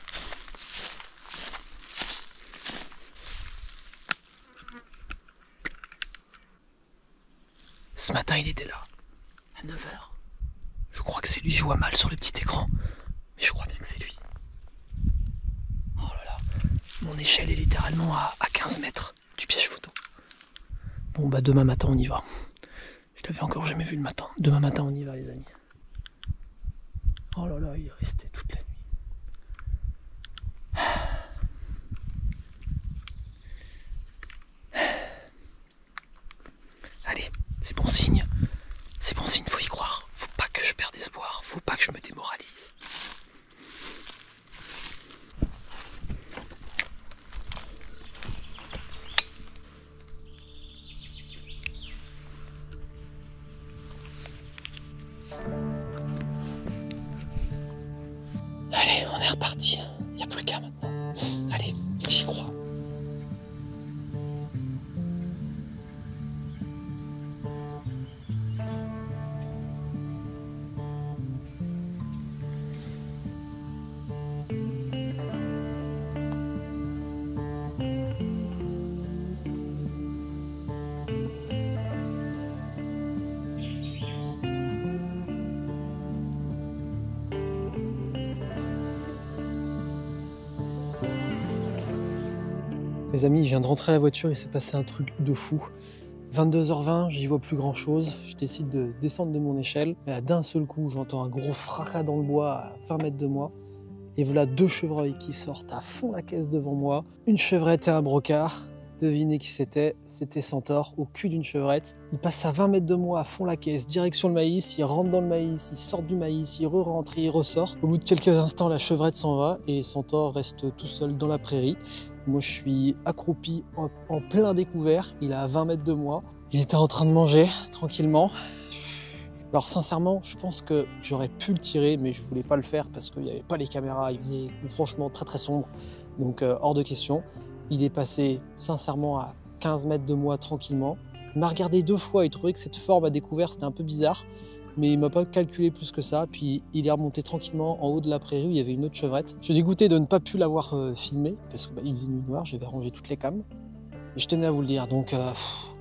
Ce matin il était là, à 9h. Je crois que c'est lui, je vois mal sur le petit écran. Mais je crois bien que c'est lui. Oh là là, mon échelle est littéralement à 15 mètres du piège photo. Bon bah demain matin on y va. Je l'avais encore jamais vu le matin. Demain matin on y va les amis. Oh là là, il est resté toute la nuit. Allez, c'est bon signe. C'est bon signe, faut y croire. Faut pas que je perde espoir. Faut pas que je me démoralise. Allez, on est reparti. Il n'y a plus qu'à maintenant. Allez, j'y crois. Les amis, je viens de rentrer à la voiture, il s'est passé un truc de fou. 22h20, j'y vois plus grand chose. Je décide de descendre de mon échelle. Et d'un seul coup, j'entends un gros fracas dans le bois à 20 mètres de moi. Et voilà 2 chevreuils qui sortent à fond la caisse devant moi. Une chevrette et un brocard. Devinez qui c'était? C'était Centaure, au cul d'une chevrette. Il passe à 20 mètres de moi, à fond la caisse, direction le maïs. Il rentre dans le maïs, il sort du maïs, il re-rentre, il ressort. Au bout de quelques instants, la chevrette s'en va et Centaure reste tout seul dans la prairie. Moi, je suis accroupi en plein découvert. Il est à 20 mètres de moi. Il était en train de manger tranquillement. Alors sincèrement, je pense que j'aurais pu le tirer, mais je voulais pas le faire parce qu'il n'y avait pas les caméras. Il faisait franchement très sombre, donc hors de question. Il est passé sincèrement à 15 mètres de moi tranquillement. Il m'a regardé 2 fois, il trouvait que cette forme à découvert c'était un peu bizarre, mais il m'a pas calculé plus que ça. Puis il est remonté tranquillement en haut de la prairie où il y avait une autre chevrette. Je suis dégoûté de ne pas pu l'avoir filmé parce qu'il faisait nuit noire, j'avais rangé toutes les cams. Et je tenais à vous le dire, donc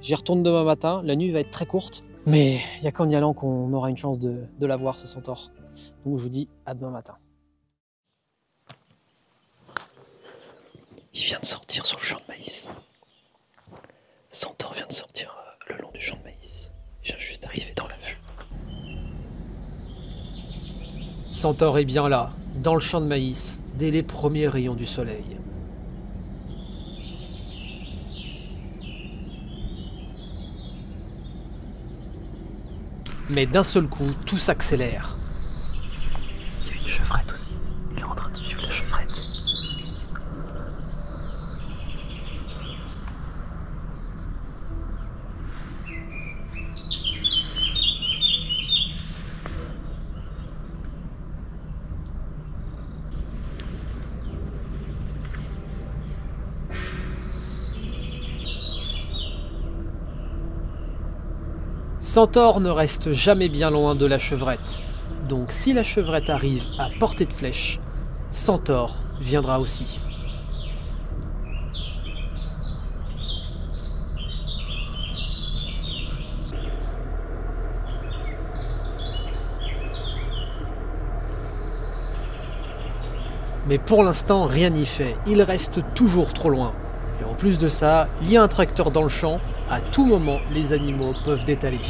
j'y retourne demain matin. La nuit va être très courte, mais il n'y a qu'en y allant qu'on aura une chance de l'avoir, ce Centaure. Donc je vous dis à demain matin. Il vient de sortir sur le champ de maïs. Centaure vient de sortir le long du champ de maïs. Il vient juste d'arriver dans la vue. Centaure est bien là, dans le champ de maïs, dès les premiers rayons du soleil. Mais d'un seul coup, tout s'accélère. Il y a une chevrette aussi. Il est en train de suivre la chevrette. Centaure ne reste jamais bien loin de la chevrette. Donc si la chevrette arrive à portée de flèche, Centaure viendra aussi. Mais pour l'instant, rien n'y fait. Il reste toujours trop loin. Et en plus de ça, il y a un tracteur dans le champ. À tout moment, les animaux peuvent détaler.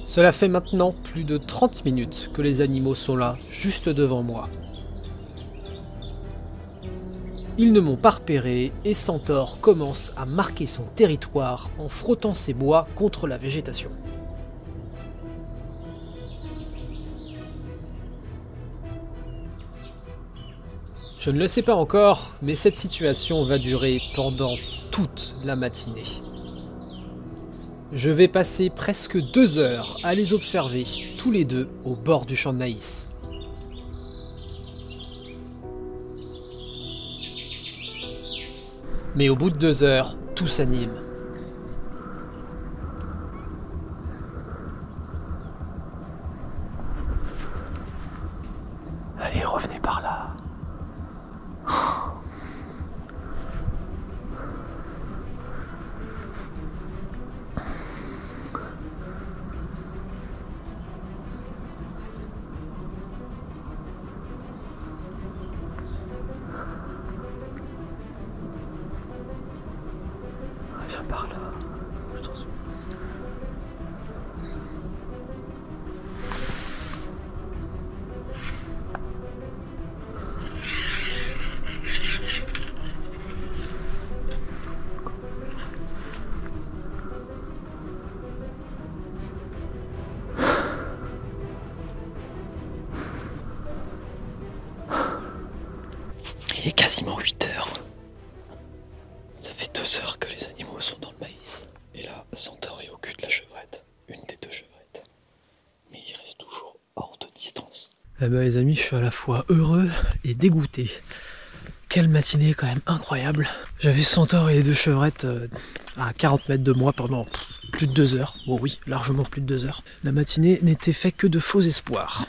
Cela fait maintenant plus de 30 minutes que les animaux sont là, juste devant moi. Ils ne m'ont pas repéré et Centaure commence à marquer son territoire en frottant ses bois contre la végétation. Je ne le sais pas encore, mais cette situation va durer pendant toute la matinée. Je vais passer presque 2 heures à les observer, tous les deux, au bord du champ de maïs. Mais au bout de 2 heures, tout s'anime. Allez, revenez par là. Viens par là. Je t'en supplie. Il est quasiment 8 heures. Ça fait 2 heures que les animaux sont dans le maïs. Et là, Centaure est au cul de la chevrette. Une des 2 chevrettes. Mais il reste toujours hors de distance. Eh ben les amis, je suis à la fois heureux et dégoûté. Quelle matinée quand même incroyable. J'avais Centaure et les 2 chevrettes à 40 mètres de moi pendant plus de 2 heures. Oh oui, largement plus de 2 heures. La matinée n'était faite que de faux espoirs.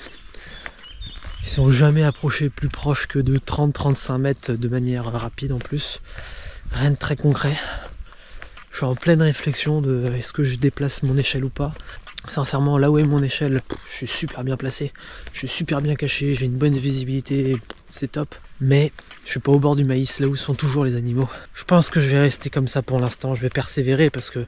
Ils sont jamais approchés plus proches que de 30-35 mètres de manière rapide en plus. Rien de très concret. Je suis en pleine réflexion de est-ce que je déplace mon échelle ou pas. Sincèrement, là où est mon échelle, je suis super bien placé, je suis super bien caché, j'ai une bonne visibilité, c'est top. Mais je suis pas au bord du maïs, là où sont toujours les animaux. Je pense que je vais rester comme ça pour l'instant, je vais persévérer parce que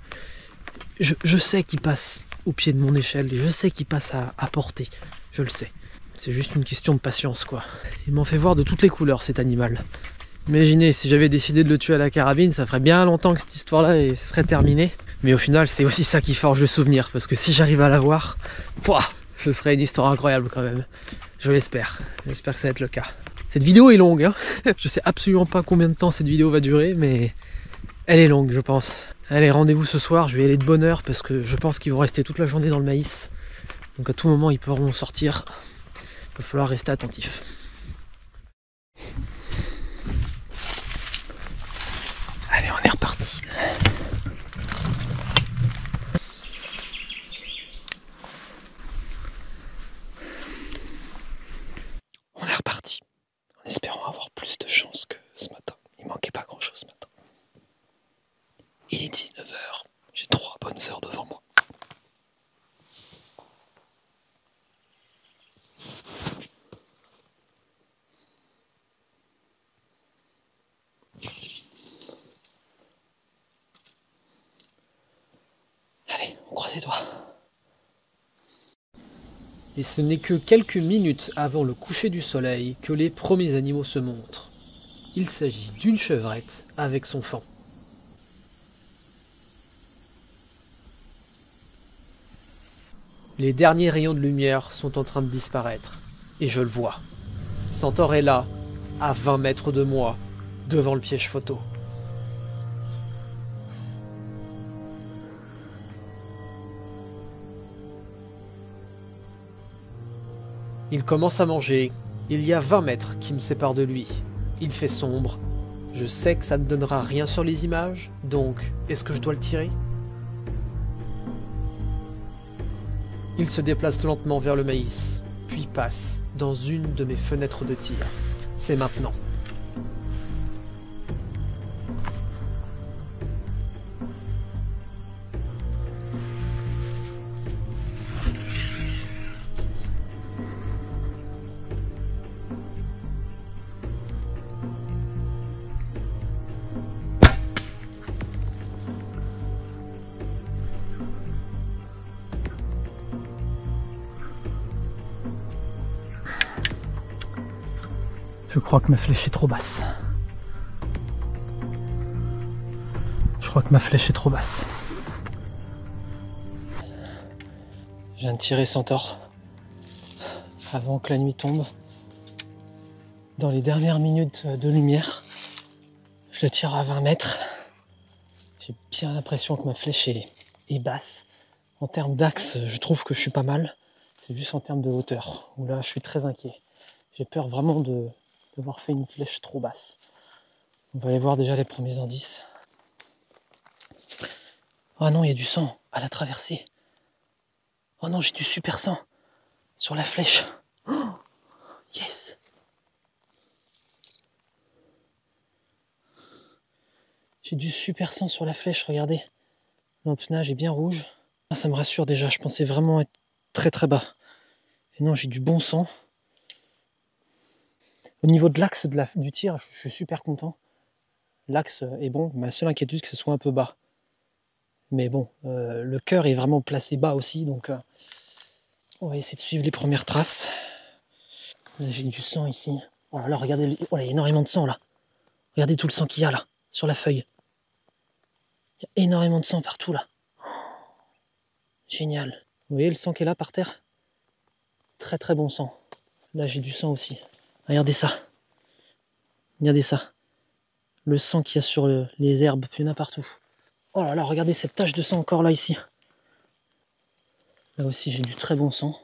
je sais qu'il passe au pied de mon échelle et je sais qu'il passe à portée, je le sais. C'est juste une question de patience quoi. Il m'en fait voir de toutes les couleurs cet animal. Imaginez, si j'avais décidé de le tuer à la carabine, ça ferait bien longtemps que cette histoire-là serait terminée. Mais au final, c'est aussi ça qui forge le souvenir, parce que si j'arrive à la voir, ce serait une histoire incroyable quand même. Je l'espère. J'espère que ça va être le cas. Cette vidéo est longue, hein. Je sais absolument pas combien de temps cette vidéo va durer, mais elle est longue, je pense. Allez, rendez-vous ce soir, je vais y aller de bonne heure, parce que je pense qu'ils vont rester toute la journée dans le maïs. Donc à tout moment, ils pourront sortir. Il va falloir rester attentif. Allez, on est reparti. On est reparti, en espérant avoir plus de chance que ce matin. Il manquait pas grand chose ce matin. Il est 19h, j'ai 3 bonnes heures devant moi. Allez, on croise les doigts. Et ce n'est que quelques minutes avant le coucher du soleil que les premiers animaux se montrent. Il s'agit d'une chevrette avec son faon. Les derniers rayons de lumière sont en train de disparaître, et je le vois. Centaure est là, à 20 mètres de moi, devant le piège photo. Il commence à manger. Il y a 20 mètres qui me séparent de lui. Il fait sombre. Je sais que ça ne donnera rien sur les images, donc est-ce que je dois le tirer ? Il se déplace lentement vers le maïs, puis passe dans une de mes fenêtres de tir. C'est maintenant. Je crois que ma flèche est trop basse. Je viens de tirer Centaure avant que la nuit tombe. Dans les dernières minutes de lumière, je le tire à 20 mètres. J'ai bien l'impression que ma flèche est basse. En termes d'axe, je trouve que je suis pas mal. C'est juste en termes de hauteur, où là je suis très inquiet. J'ai peur vraiment d'avoir fait une flèche trop basse. On va aller voir déjà les premiers indices. Oh non, il y a du sang à la traversée. Oh non, j'ai du super sang sur la flèche. Oh, yes! J'ai du super sang sur la flèche, regardez. L'empennage est bien rouge. Ça me rassure déjà, je pensais vraiment être très très bas. Et non, j'ai du bon sang. Au niveau de l'axe du tir, je suis super content. L'axe est bon, ma seule inquiétude c'est que ce soit un peu bas. Mais bon, le cœur est vraiment placé bas aussi, donc on va essayer de suivre les premières traces. J'ai du sang ici. Oh là là, regardez, oh là, il y a énormément de sang là. Regardez tout le sang qu'il y a là, sur la feuille. Il y a énormément de sang partout là. Oh, génial. Vous voyez le sang qui est là par terre? Très très bon sang. Là j'ai du sang aussi. Regardez ça. Regardez ça. Le sang qu'il y a sur les herbes, il y en a partout. Oh là là, regardez cette tache de sang encore là ici. Là aussi j'ai du très bon sang.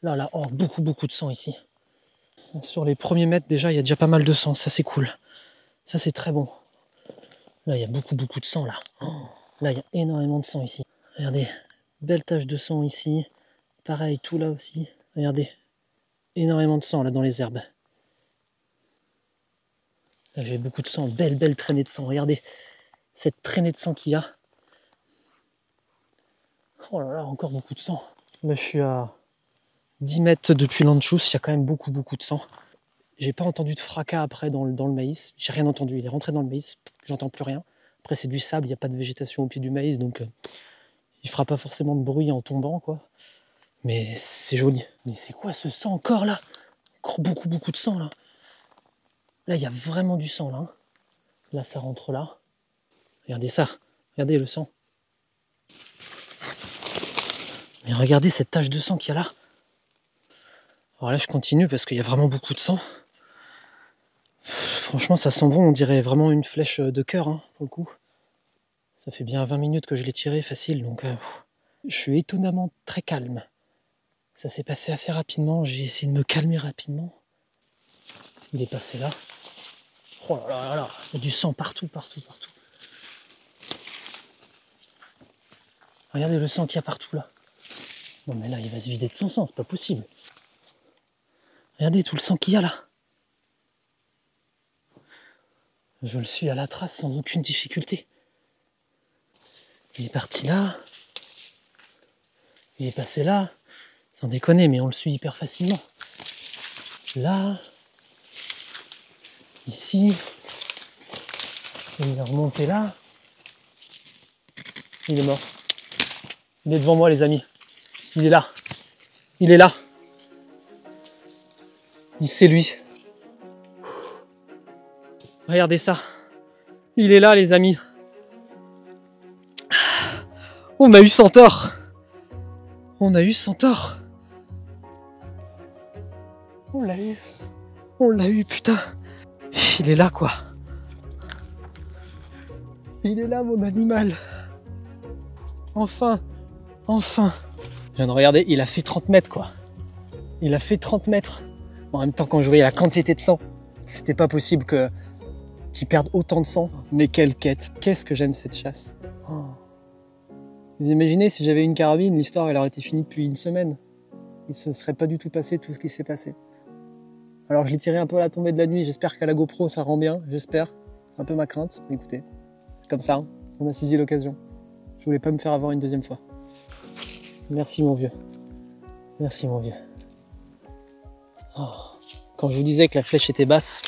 Là, oh, beaucoup de sang ici. Sur les premiers mètres déjà, il y a déjà pas mal de sang, ça c'est cool. Ça c'est très bon. Là il y a beaucoup de sang là. Oh, là il y a énormément de sang ici. Regardez, belle tache de sang ici. Pareil, tout là aussi. Regardez, énormément de sang là dans les herbes. Là, j'ai beaucoup de sang, belle traînée de sang. Regardez cette traînée de sang qu'il y a. Oh là là, encore beaucoup de sang. Là, je suis à 10 mètres depuis l'Anschluss, il y a quand même beaucoup de sang. J'ai pas entendu de fracas après dans le maïs. J'ai rien entendu. Il est rentré dans le maïs, j'entends plus rien. Après, c'est du sable, il n'y a pas de végétation au pied du maïs, donc il fera pas forcément de bruit en tombant, quoi. Mais c'est joli. Mais c'est quoi ce sang encore là? Encore beaucoup de sang là. Là, il y a vraiment du sang là. Hein. Là, ça rentre là. Regardez ça. Regardez le sang. Mais regardez cette tache de sang qu'il y a là. Alors là, je continue parce qu'il y a vraiment beaucoup de sang. Franchement, ça sent bon. On dirait vraiment une flèche de cœur, hein, pour le coup. Ça fait bien 20 minutes que je l'ai tiré facile, donc je suis étonnamment très calme. Ça s'est passé assez rapidement. J'ai essayé de me calmer rapidement. Il est passé là. Oh là là là, il y a du sang partout. Regardez le sang qu'il y a partout là. Non mais là, il va se vider de son sang, c'est pas possible. Regardez tout le sang qu'il y a là. Je le suis à la trace sans aucune difficulté. Il est parti là. Il est passé là. Sans déconner, mais on le suit hyper facilement. Là. Ici. Il est remonté là. Il est mort. Il est devant moi, les amis. Il est là. Il est là. C'est lui. Regardez ça. Il est là, les amis. On a eu Centaure. On a eu Centaure. On l'a eu. On l'a eu, putain. Il est là, quoi. Il est là, mon animal. Enfin. Enfin. Je viens de regarder, il a fait 30 mètres, quoi. Il a fait 30 mètres. En même temps, quand je voyais la quantité de sang, c'était pas possible qu'il perde autant de sang. Mais quelle quête. Qu'est-ce que j'aime cette chasse. Oh. Vous imaginez, si j'avais une carabine, l'histoire elle aurait été finie depuis une semaine. Il ne se serait pas du tout passé tout ce qui s'est passé. Alors je l'ai tiré un peu à la tombée de la nuit, j'espère qu'à la GoPro ça rend bien, j'espère. C'est un peu ma crainte, mais écoutez, c'est comme ça, hein. On a saisi l'occasion. Je voulais pas me faire avoir une deuxième fois. Merci mon vieux. Merci mon vieux. Oh. Quand je vous disais que la flèche était basse,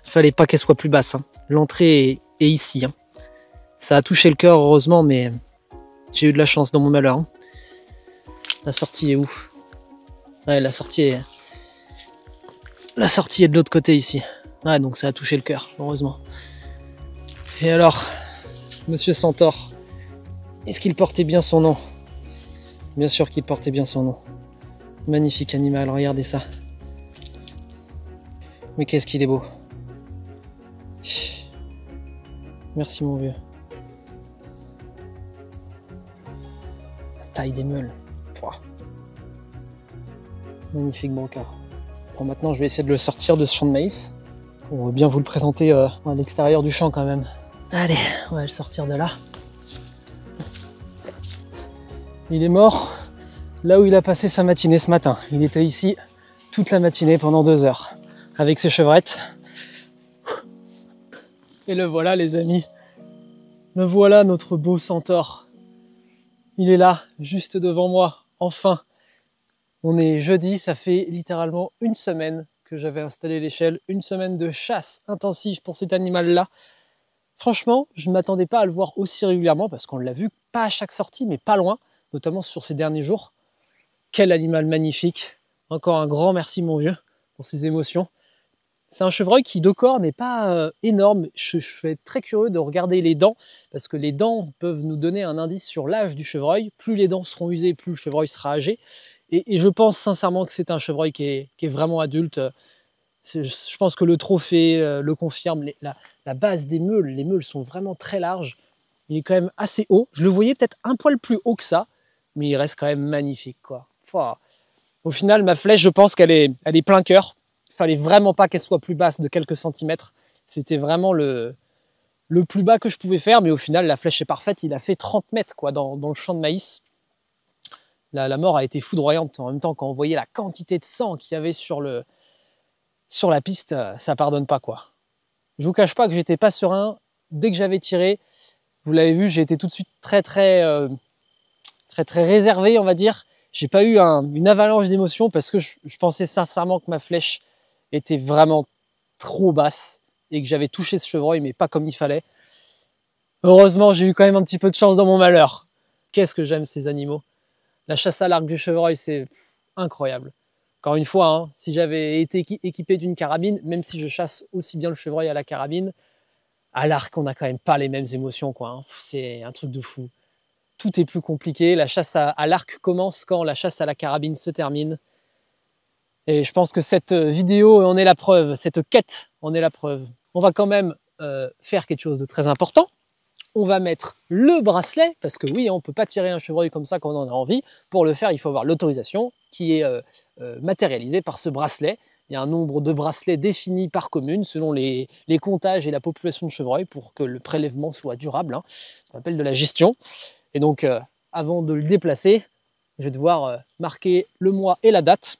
fallait pas qu'elle soit plus basse. Hein. L'entrée est ici. Hein. Ça a touché le cœur heureusement, mais j'ai eu de la chance dans mon malheur. Hein. La sortie est où? Ouais, la sortie est de l'autre côté ici. Ouais, donc ça a touché le cœur, heureusement. Et alors, Monsieur Centaure, est-ce qu'il portait bien son nom? Bien sûr qu'il portait bien son nom. Magnifique animal, regardez ça. Mais qu'est-ce qu'il est beau. Merci mon vieux. La taille des meules. Pouah. Magnifique brancard. Bon, maintenant je vais essayer de le sortir de ce champ de maïs. On va bien vous le présenter à l'extérieur du champ quand même. Allez, on va le sortir de là. Il est mort là où il a passé sa matinée ce matin. Il était ici toute la matinée pendant 2 heures avec ses chevrettes. Et le voilà les amis. Le voilà notre beau centaure. Il est là, juste devant moi, enfin. On est jeudi, ça fait littéralement 1 semaine que j'avais installé l'échelle, 1 semaine de chasse intensive pour cet animal-là. Franchement, je ne m'attendais pas à le voir aussi régulièrement parce qu'on l'a vu, pas à chaque sortie, mais pas loin, notamment sur ces derniers jours. Quel animal magnifique. Encore un grand merci mon vieux pour ces émotions. C'est un chevreuil qui de corps n'est pas énorme. Je suis très curieux de regarder les dents parce que les dents peuvent nous donner un indice sur l'âge du chevreuil. Plus les dents seront usées, plus le chevreuil sera âgé. Et je pense sincèrement que c'est un chevreuil qui est vraiment adulte. Je pense que le trophée le confirme. La base des meules, les meules sont vraiment très larges. Il est quand même assez haut. Je le voyais peut-être un poil plus haut que ça, mais il reste quand même magnifique, quoi. Enfin, au final, ma flèche, je pense qu'elle est plein cœur. Il fallait vraiment pas qu'elle soit plus basse de quelques centimètres. C'était vraiment le plus bas que je pouvais faire, mais au final, la flèche est parfaite. Il a fait 30 mètres quoi, dans le champ de maïs. La mort a été foudroyante. En même temps, quand on voyait la quantité de sang qu'il y avait sur la piste, ça pardonne pas, quoi. Je vous cache pas que j'étais pas serein. Dès que j'avais tiré, vous l'avez vu, j'ai été tout de suite très réservé, on va dire. J'ai pas eu une avalanche d'émotions parce que je pensais sincèrement que ma flèche était vraiment trop basse et que j'avais touché ce chevreuil, mais pas comme il fallait. Heureusement, j'ai eu quand même un petit peu de chance dans mon malheur. Qu'est-ce que j'aime ces animaux. La chasse à l'arc du chevreuil, c'est incroyable. Encore une fois, hein, si j'avais été équipé d'une carabine, même si je chasse aussi bien le chevreuil à la carabine, à l'arc, on n'a quand même pas les mêmes émotions, quoi. Hein. C'est un truc de fou. Tout est plus compliqué. La chasse à l'arc commence quand la chasse à la carabine se termine. Et je pense que cette vidéo en est la preuve, cette quête en est la preuve. On va quand même faire quelque chose de très important. On va mettre le bracelet, parce que oui, on ne peut pas tirer un chevreuil comme ça quand on en a envie. Pour le faire, il faut avoir l'autorisation qui est matérialisée par ce bracelet. Il y a un nombre de bracelets définis par commune selon les comptages et la population de chevreuils pour que le prélèvement soit durable. Hein. Ça s'appelle de la gestion. Et donc, avant de le déplacer, je vais devoir marquer le mois et la date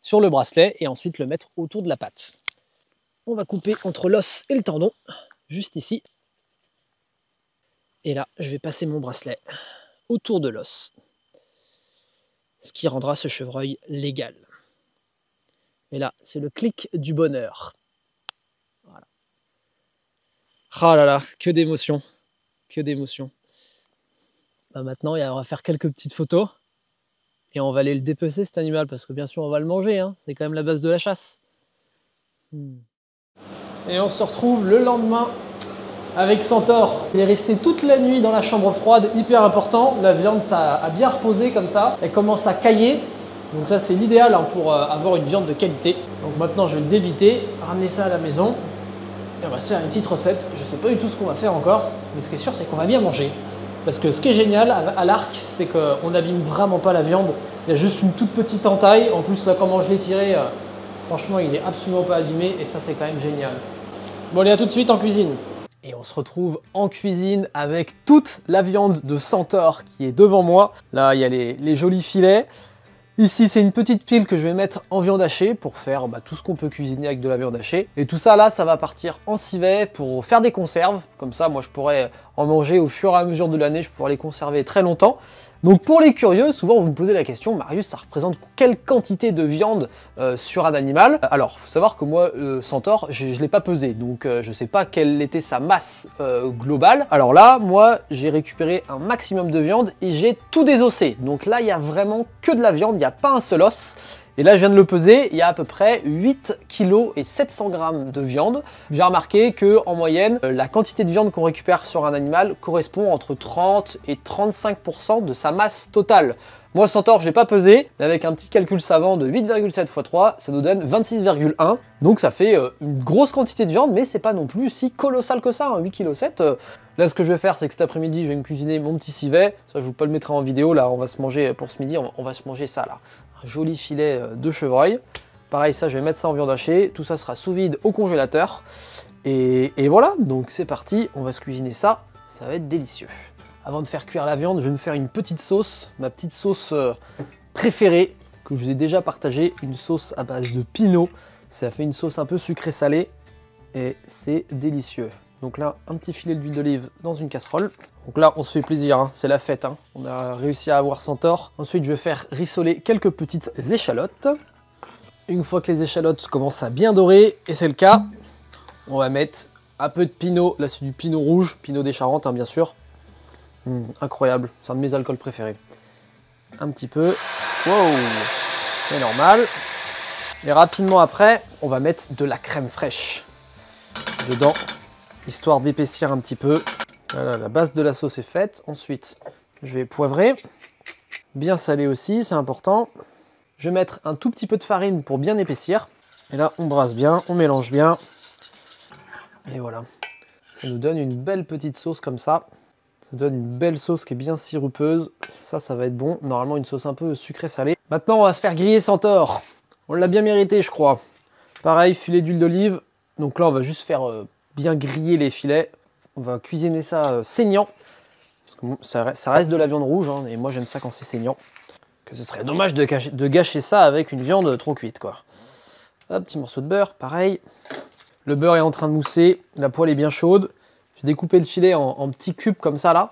sur le bracelet et ensuite le mettre autour de la patte. On va couper entre l'os et le tendon, juste ici. Et là, je vais passer mon bracelet autour de l'os, ce qui rendra ce chevreuil légal. Et là, c'est le clic du bonheur. Voilà. Ah là là, que d'émotions, que d'émotions. Bah maintenant, on va faire quelques petites photos et on va aller le dépecer cet animal parce que bien sûr, on va le manger. Hein. C'est quand même la base de la chasse. Et on se retrouve le lendemain avec Centaure. Il est resté toute la nuit dans la chambre froide, hyper important. La viande, ça a bien reposé comme ça. Elle commence à cailler. Donc ça, c'est l'idéal hein, pour avoir une viande de qualité. Donc maintenant, je vais le débiter, ramener ça à la maison. Et on va se faire une petite recette. Je ne sais pas du tout ce qu'on va faire encore. Mais ce qui est sûr, c'est qu'on va bien manger. Parce que ce qui est génial à l'arc, c'est qu'on n'abîme vraiment pas la viande. Il y a juste une toute petite entaille. En plus, là, comment je l'ai tiré, franchement, il n'est absolument pas abîmé. Et ça, c'est quand même génial. Bon, allez, à tout de suite en cuisine. Et on se retrouve en cuisine avec toute la viande de Centaure qui est devant moi. Là, il y a les jolis filets. Ici, c'est une petite pile que je vais mettre en viande hachée pour faire tout ce qu'on peut cuisiner avec de la viande hachée. Et tout ça, là, ça va partir en civet pour faire des conserves. Comme ça, moi, je pourrais en manger au fur et à mesure de l'année. Je pourrais les conserver très longtemps. Donc pour les curieux, souvent vous me posez la question, Marius, ça représente quelle quantité de viande sur un animal? Alors, il faut savoir que moi, Centaure, je ne l'ai pas pesé, donc je ne sais pas quelle était sa masse globale. Alors là, moi, j'ai récupéré un maximum de viande et j'ai tout désossé. Donc là, il n'y a vraiment que de la viande, il n'y a pas un seul os. Et là, je viens de le peser, il y a à peu près 8 kg et 700 g de viande. J'ai remarqué que en moyenne, la quantité de viande qu'on récupère sur un animal correspond entre 30 et 35% de sa masse totale. Moi, Centaure, je l'ai pas pesé, mais avec un petit calcul savant de 8,7 x 3, ça nous donne 26,1. Donc ça fait une grosse quantité de viande, mais c'est pas non plus si colossal que ça, hein, 8,7 kg. Là, ce que je vais faire, c'est que cet après-midi, je vais me cuisiner mon petit civet. Ça, je vous le mettrai en vidéo. Là, on va se manger, pour ce midi, on va se manger ça, là. Un joli filet de chevreuil. Pareil, ça, je vais mettre ça en viande hachée. Tout ça sera sous vide au congélateur. Et voilà, donc c'est parti. On va se cuisiner ça. Ça va être délicieux. Avant de faire cuire la viande, je vais me faire une petite sauce. Ma petite sauce préférée, que je vous ai déjà partagée. Une sauce à base de pinot. Ça fait une sauce un peu sucrée-salée. Et c'est délicieux. Donc là, un petit filet d'huile d'olive dans une casserole. Donc là, on se fait plaisir, hein. C'est la fête. Hein. On a réussi à avoir Centaure. Ensuite, je vais faire rissoler quelques petites échalotes. Une fois que les échalotes commencent à bien dorer, et c'est le cas, on va mettre un peu de pinot. Là, c'est du pinot rouge, pinot des Charentes, hein, bien sûr. Incroyable, c'est un de mes alcools préférés. Un petit peu. Wow, c'est normal. Et rapidement après, on va mettre de la crème fraîche dedans, histoire d'épaissir un petit peu. Voilà, la base de la sauce est faite. Ensuite, je vais poivrer. Bien salé aussi, c'est important. Je vais mettre un tout petit peu de farine pour bien épaissir. Et là, on brasse bien, on mélange bien. Et voilà. Ça nous donne une belle petite sauce comme ça. Ça nous donne une belle sauce qui est bien sirupeuse. Ça va être bon. Normalement, une sauce un peu sucrée-salée. Maintenant, on va se faire griller Centaure. On l'a bien mérité, je crois. Pareil, filet d'huile d'olive. Donc là, on va juste faire bien griller les filets. On va cuisiner ça saignant. Parce que ça reste de la viande rouge, hein, et moi j'aime ça quand c'est saignant. Que ce serait dommage de gâcher ça avec une viande trop cuite, quoi. Un petit morceau de beurre, pareil. Le beurre est en train de mousser, la poêle est bien chaude. J'ai découpé le filet en petits cubes comme ça là.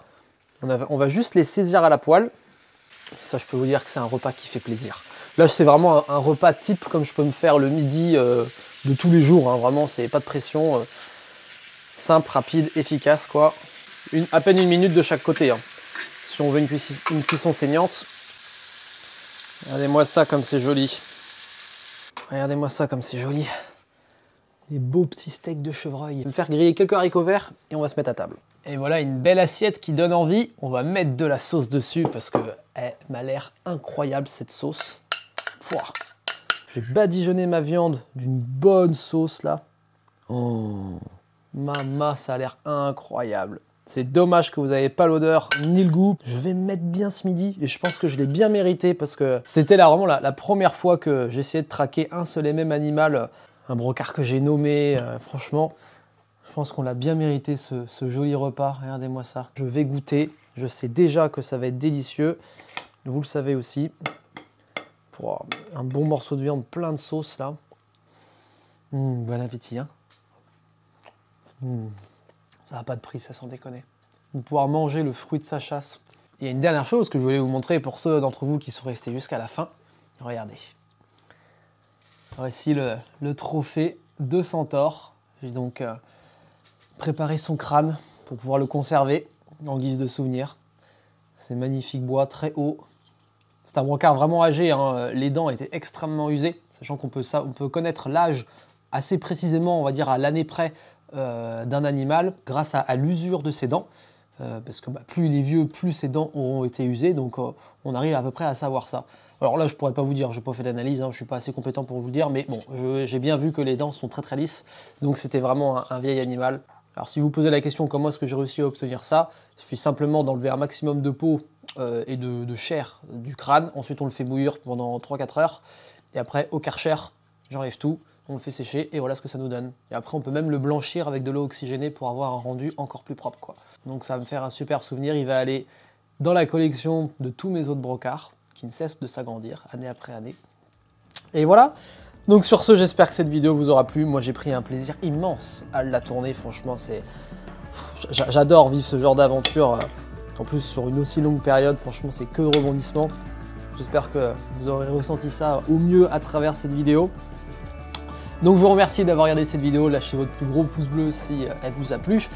On va juste les saisir à la poêle. Ça, je peux vous dire que c'est un repas qui fait plaisir. Là, c'est vraiment un repas type comme je peux me faire le midi de tous les jours. Hein. Vraiment, c'est pas de pression. Simple, rapide, efficace quoi. À peine 1 minute de chaque côté. Hein. Si on veut une cuisson saignante. Regardez-moi ça comme c'est joli. Regardez-moi ça comme c'est joli. Des beaux petits steaks de chevreuil. Je vais me faire griller quelques haricots verts et on va se mettre à table. Et voilà une belle assiette qui donne envie. On va mettre de la sauce dessus parce que elle m'a l'air incroyable cette sauce. Pouah. Je vais badigeonner ma viande d'une bonne sauce là. Oh, mama, ça a l'air incroyable. C'est dommage que vous n'avez pas l'odeur ni le goût. Je vais me mettre bien ce midi et je pense que je l'ai bien mérité parce que c'était là vraiment la première fois que j'essayais de traquer un seul et même animal. Un brocard que j'ai nommé, franchement, je pense qu'on l'a bien mérité ce joli repas. Regardez-moi ça. Je vais goûter. Je sais déjà que ça va être délicieux. Vous le savez aussi. Pour un bon morceau de viande plein de sauce là. Bon appétit. Hein. Ça n'a pas de prix, ça sans déconner. De pouvoir manger le fruit de sa chasse. Il y a une dernière chose que je voulais vous montrer pour ceux d'entre vous qui sont restés jusqu'à la fin. Regardez. Voici le trophée de centaure. J'ai donc préparé son crâne pour pouvoir le conserver en guise de souvenir. C'est magnifique bois, très haut. C'est un brocard vraiment âgé, hein. Les dents étaient extrêmement usées, sachant qu'on peut connaître l'âge assez précisément, on va dire à l'année près, d'un animal grâce à l'usure de ses dents. Parce que plus il est vieux, plus ses dents auront été usées, donc on arrive à peu près à savoir ça. Alors là, je pourrais pas vous dire, je n'ai pas fait d'analyse, hein, je suis pas assez compétent pour vous le dire, mais bon, j'ai bien vu que les dents sont très très lisses, donc c'était vraiment un vieil animal. Alors si vous posez la question comment est-ce que j'ai réussi à obtenir ça, il suffit simplement d'enlever un maximum de peau et de chair du crâne, ensuite on le fait bouillir pendant 3-4 heures, et après au Karcher, j'enlève tout, on le fait sécher et voilà ce que ça nous donne. Et après on peut même le blanchir avec de l'eau oxygénée pour avoir un rendu encore plus propre quoi. Donc ça va me faire un super souvenir, il va aller dans la collection de tous mes autres brocards qui ne cessent de s'agrandir année après année. Et voilà, donc sur ce j'espère que cette vidéo vous aura plu, moi j'ai pris un plaisir immense à la tourner, franchement c'est... J'adore vivre ce genre d'aventure, en plus sur une aussi longue période, franchement c'est que de rebondissements. J'espère que vous aurez ressenti ça au mieux à travers cette vidéo. Donc je vous remercie d'avoir regardé cette vidéo, lâchez votre plus gros pouce bleu si elle vous a plu.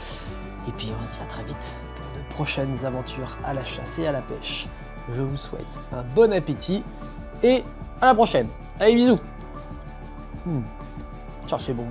Et puis on se dit à très vite pour de prochaines aventures à la chasse et à la pêche. Je vous souhaite un bon appétit et à la prochaine. Allez bisous. Cherchez bon.